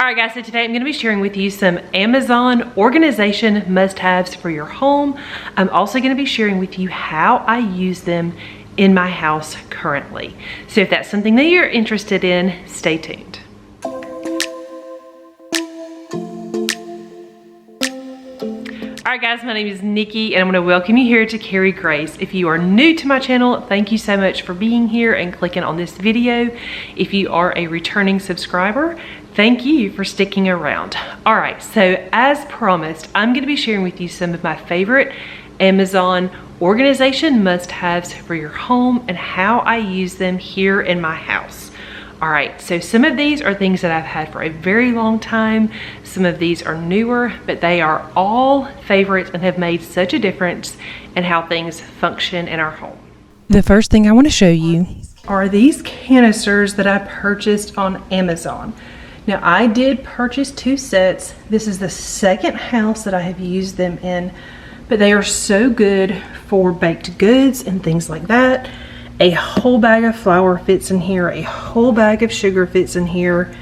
Alright guys, so today I'm going to be sharing with you some Amazon organization must-haves for your home. I'm also going to be sharing with you how I use them in my house currently. So if that's something that you're interested in, stay tuned. Alright guys, my name is Nikki and I'm going to welcome you here to Carry Grace. If you are new to my channel, thank you so much for being here and clicking on this video. If you are a returning subscriber, thank you for sticking around. All right, so as promised, I'm gonna be sharing with you some of my favorite Amazon organization must-haves for your home and how I use them here in my house. All right, so some of these are things that I've had for a very long time. Some of these are newer, but they are all favorites and have made such a difference in how things function in our home. The first thing I want to show you are these canisters that I purchased on Amazon. Now I did purchase 2 sets. This is the second house that I have used them in, but they are so good for baked goods and things like that. A whole bag of flour fits in here, a whole bag of sugar fits in here,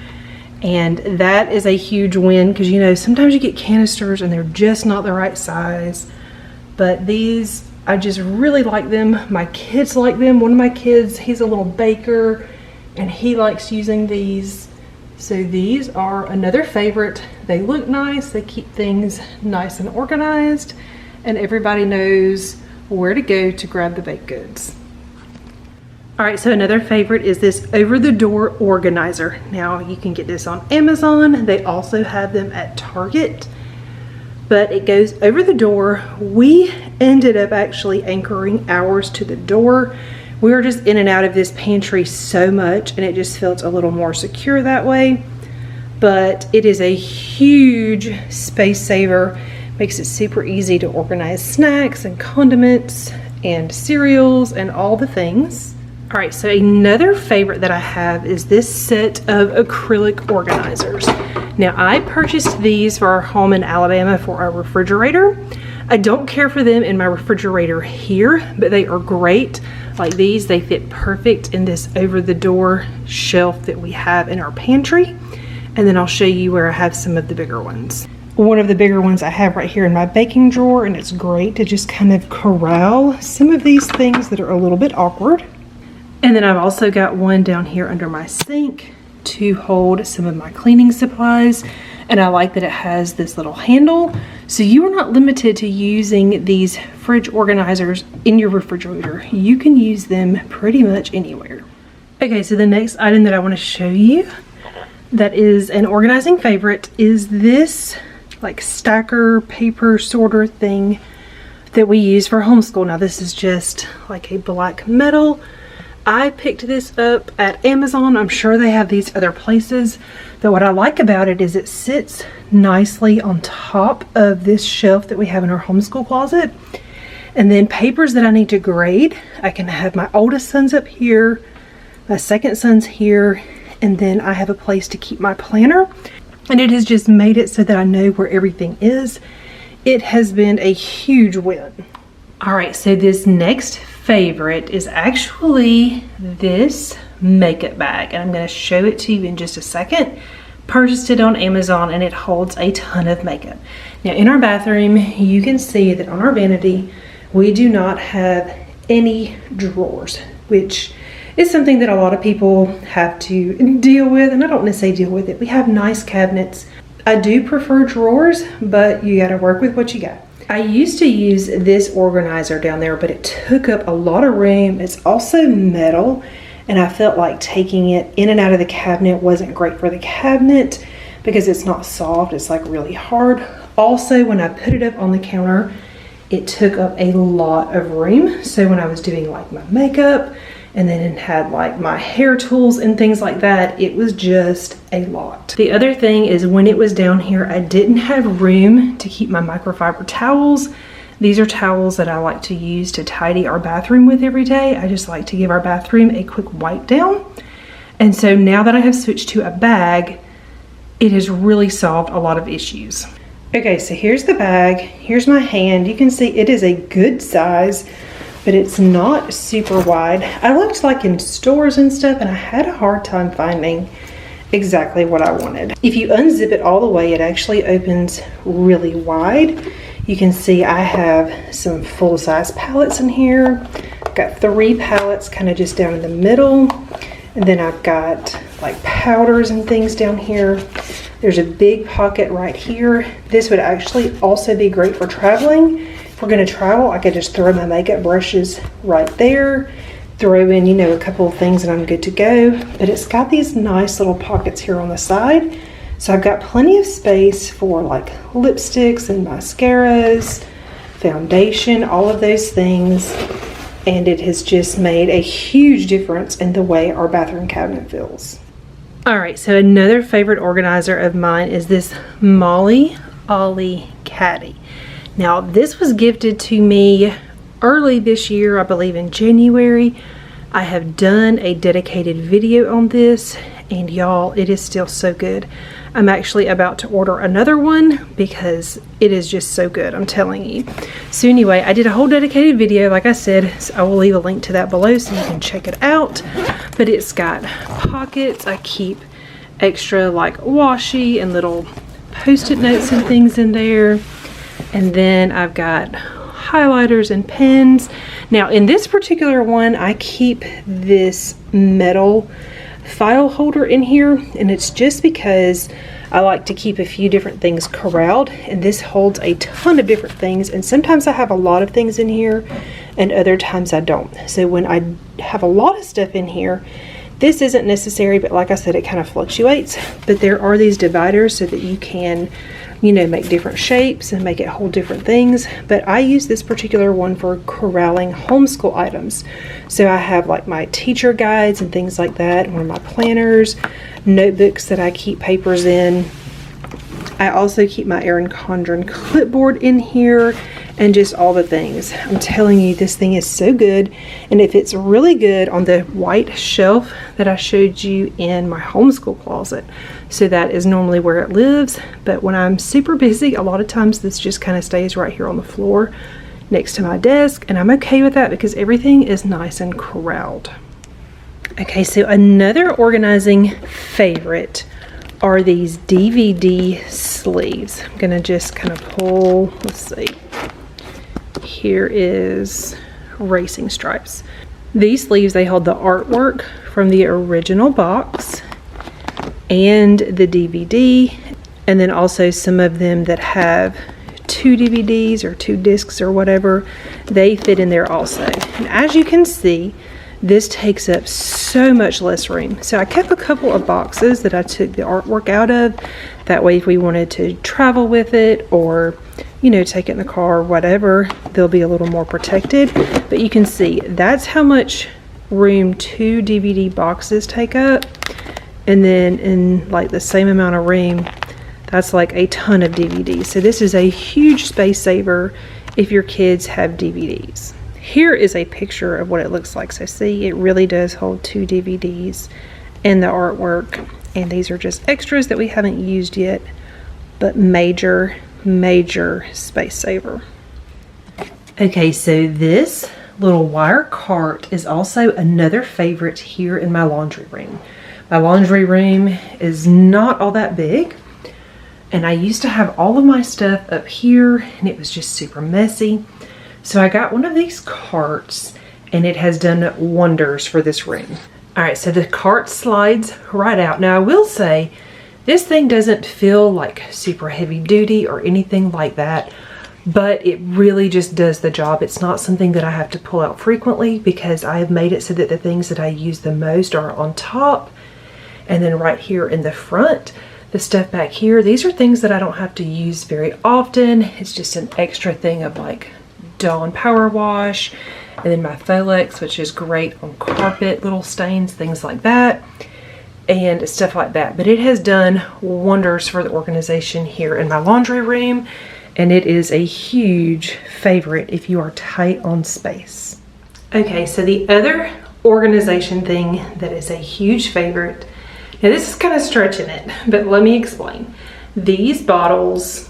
and that is a huge win because, you know, sometimes you get canisters and they're just not the right size, but these, I just really like them. My kids like them. One of my kids, he's a little baker and he likes using these. So these are another favorite. They look nice, they keep things nice and organized, and everybody knows where to go to grab the baked goods. All right, so another favorite is this over-the-door organizer. Now you can get this on Amazon. They also have them at Target, but it goes over the door. We ended up actually anchoring ours to the door. We were just in and out of this pantry so much and it just felt a little more secure that way. But it is a huge space saver. Makes it super easy to organize snacks and condiments and cereals and all the things. All right, so another favorite that I have is this set of acrylic organizers. Now I purchased these for our home in Alabama for our refrigerator. I don't care for them in my refrigerator here, but they are great. Like these, they fit perfect in this over-the-door shelf that we have in our pantry. And then I'll show you where I have some of the bigger ones. One of the bigger ones I have right here in my baking drawer, and it's great to just kind of corral some of these things that are a little bit awkward. And then I've also got one down here under my sink to hold some of my cleaning supplies. And I like that it has this little handle, so you are not limited to using these fridge organizers in your refrigerator. You can use them pretty much anywhere. Okay, so the next item that I want to show you that is an organizing favorite is this like stacker paper sorter thing that we use for homeschool. Now this is just like a black metal. I picked this up at Amazon. I'm sure they have these other places. Though what I like about it is it sits nicely on top of this shelf that we have in our homeschool closet. And then papers that I need to grade, I can have my oldest son's up here, my second son's here, and then I have a place to keep my planner. And it has just made it so that I know where everything is. It has been a huge win. All right, so this next favorite is actually this makeup bag, and I'm going to show it to you in just a second. Purchased it on Amazon and it holds a ton of makeup. Now in our bathroom, you can see that on our vanity, we do not have any drawers, which is something that a lot of people have to deal with, and I don't necessarily deal with it. We have nice cabinets. I do prefer drawers, but you got to work with what you got. I used to use this organizer down there, but it took up a lot of room. It's also metal, and I felt like taking it in and out of the cabinet wasn't great for the cabinet because it's not soft, it's like really hard. Also, when I put it up on the counter, it took up a lot of room. So when I was doing like my makeup and then it had like my hair tools and things like that, it was just a lot. The other thing is when it was down here, I didn't have room to keep my microfiber towels. These are towels that I like to use to tidy our bathroom with every day. I just like to give our bathroom a quick wipe down. And so now that I have switched to a bag, it has really solved a lot of issues. Okay, so here's the bag. Here's my hand. You can see it is a good size, but it's not super wide. I looked like in stores and stuff and I had a hard time finding exactly what I wanted. If you unzip it all the way, it actually opens really wide. You can see I have some full-size palettes in here. I've got 3 palettes kind of just down in the middle. And then I've got like powders and things down here. There's a big pocket right here. This would actually also be great for traveling. If we're gonna travel, I could just throw my makeup brushes right there, throw in, you know, a couple of things and I'm good to go. But it's got these nice little pockets here on the side. So I've got plenty of space for like lipsticks and mascaras, foundation, all of those things. And it has just made a huge difference in the way our bathroom cabinet feels. All right, so another favorite organizer of mine is this MollieOllie Caddy. Now, this was gifted to me early this year, I believe in January. I have done a dedicated video on this, and y'all, it is still so good. I'm actually about to order another one because it is just so good, I'm telling you. So anyway, I did a whole dedicated video, like I said, so I will leave a link to that below so you can check it out. But it's got pockets. I keep extra like washi and little post-it notes and things in there. And then I've got highlighters and pens. Now in this particular one, I keep this metal file holder in here, and it's just because I like to keep a few different things corralled, and this holds a ton of different things, and sometimes I have a lot of things in here and other times I don't. So when I have a lot of stuff in here, this isn't necessary, but like I said, it kind of fluctuates. But there are these dividers so that you can, you know, make different shapes and make it hold different things. But I use this particular one for corralling homeschool items. So I have like my teacher guides and things like that, one of my planners, notebooks that I keep papers in. I also keep my Erin Condren clipboard in here and just all the things. I'm telling you, this thing is so good, and it fits really good on the white shelf that I showed you in my homeschool closet. So that is normally where it lives, but when I'm super busy, a lot of times this just kind of stays right here on the floor next to my desk, and I'm okay with that because everything is nice and corralled. Okay, so another organizing favorite are these DVD sleeves. I'm gonna just kind of pull, let's see. Here is Racing Stripes. These sleeves, they hold the artwork from the original box and the DVD, and then also some of them that have 2 DVDs or 2 discs or whatever, they fit in there also. And as you can see, this takes up so much less room. So I kept a couple of boxes that I took the artwork out of. That way if we wanted to travel with it or, you know, take it in the car or whatever, they'll be a little more protected. But you can see that's how much room 2 DVD boxes take up. And then in like the same amount of room, that's like a ton of DVDs. So this is a huge space saver if your kids have DVDs. Here is a picture of what it looks like. So see, it really does hold 2 DVDs and the artwork. And these are just extras that we haven't used yet, but major space saver. Okay, so this little wire cart is also another favorite here in my laundry room. My laundry room is not all that big, and I used to have all of my stuff up here, and it was just super messy. So I got one of these carts, and it has done wonders for this room. All right, so the cart slides right out. Now I will say, this thing doesn't feel like super heavy duty or anything like that, but it really just does the job. It's not something that I have to pull out frequently because I have made it so that the things that I use the most are on top. And then right here in the front, the stuff back here, these are things that I don't have to use very often. It's just an extra thing of like Dawn Power Wash, and then my Folex, which is great on carpet, little stains, things like that, and stuff like that. But it has done wonders for the organization here in my laundry room, and it is a huge favorite if you are tight on space. Okay, so the other organization thing that is a huge favorite, now this is kind of stretching it, but let me explain. These bottles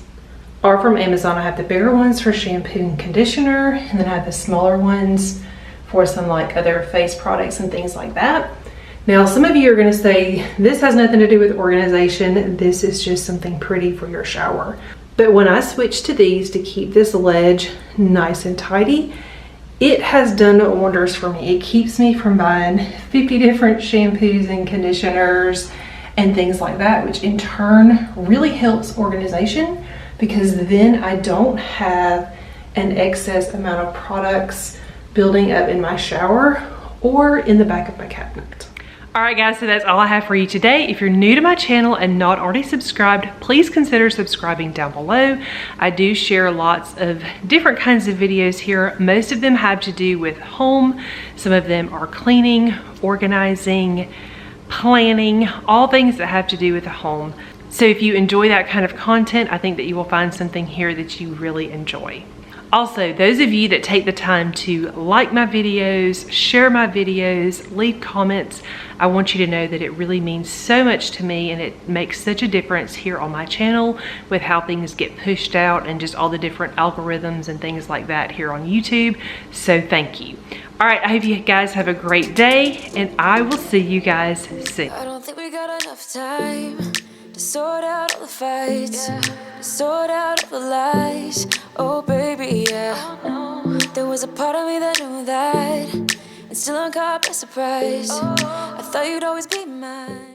are from Amazon. I have the bigger ones for shampoo and conditioner, and then I have the smaller ones for some like other face products and things like that. Now, some of you are gonna say, this has nothing to do with organization. This is just something pretty for your shower. But when I switched to these to keep this ledge nice and tidy, it has done wonders for me. It keeps me from buying 50 different shampoos and conditioners and things like that, which in turn really helps organization, because then I don't have an excess amount of products building up in my shower or in the back of my cabinet. All right, guys, so that's all I have for you today. If you're new to my channel and not already subscribed, please consider subscribing down below. I do share lots of different kinds of videos here. Most of them have to do with home. Some of them are cleaning, organizing, planning, all things that have to do with the home. So if you enjoy that kind of content, I think that you will find something here that you really enjoy. Also, those of you that take the time to like my videos, share my videos, leave comments, I want you to know that it really means so much to me, and it makes such a difference here on my channel with how things get pushed out and just all the different algorithms and things like that here on YouTube. So thank you. All right, I hope you guys have a great day, and I will see you guys soon. I don't think we got enough time to sort out all the fights, to sort out all the lies. Oh baby, yeah. There was a part of me that knew that, and still I'm caught by surprise. I thought you'd always be mine.